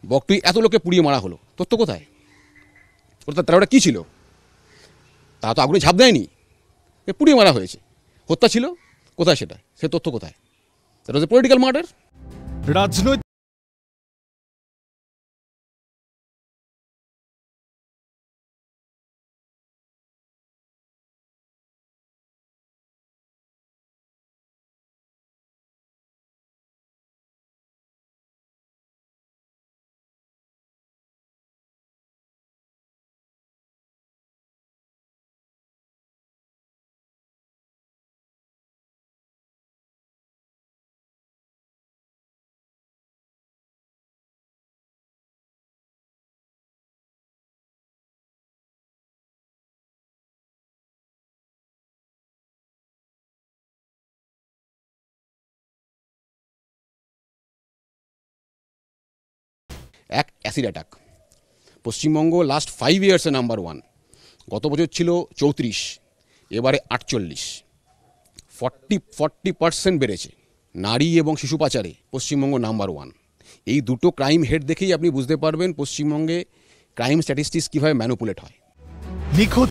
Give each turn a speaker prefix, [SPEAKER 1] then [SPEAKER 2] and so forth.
[SPEAKER 1] বকটুই এত লোকে পুড়িয়ে মারা হলো, তথ্য কোথায়? তারা ওটা কী ছিল? তা তো আগুনে ঝাঁপ দেয়নি, পুড়িয়ে মারা হয়েছে। হত্যা ছিল কোথায়? সেটা সে তথ্য কোথায়? That was a political murder.
[SPEAKER 2] রাজনৈতিক
[SPEAKER 1] এক অ্যাসিড অ্যাটাক। পশ্চিমবঙ্গ লাস্ট 5 ইয়ার্সে নাম্বার 1। গত বছর ছিল 34, এবারে 48। 40% বেড়েছে। নারী এবং শিশু পাচারে পশ্চিমবঙ্গ নাম্বার 1। এই দুটো ক্রাইম হেড দেখেই আপনি বুঝতে পারবেন পশ্চিমবঙ্গে ক্রাইম স্ট্যাটিস্টিক্স কীভাবে ম্যানুপুলেট হয়।
[SPEAKER 2] নিখোঁজ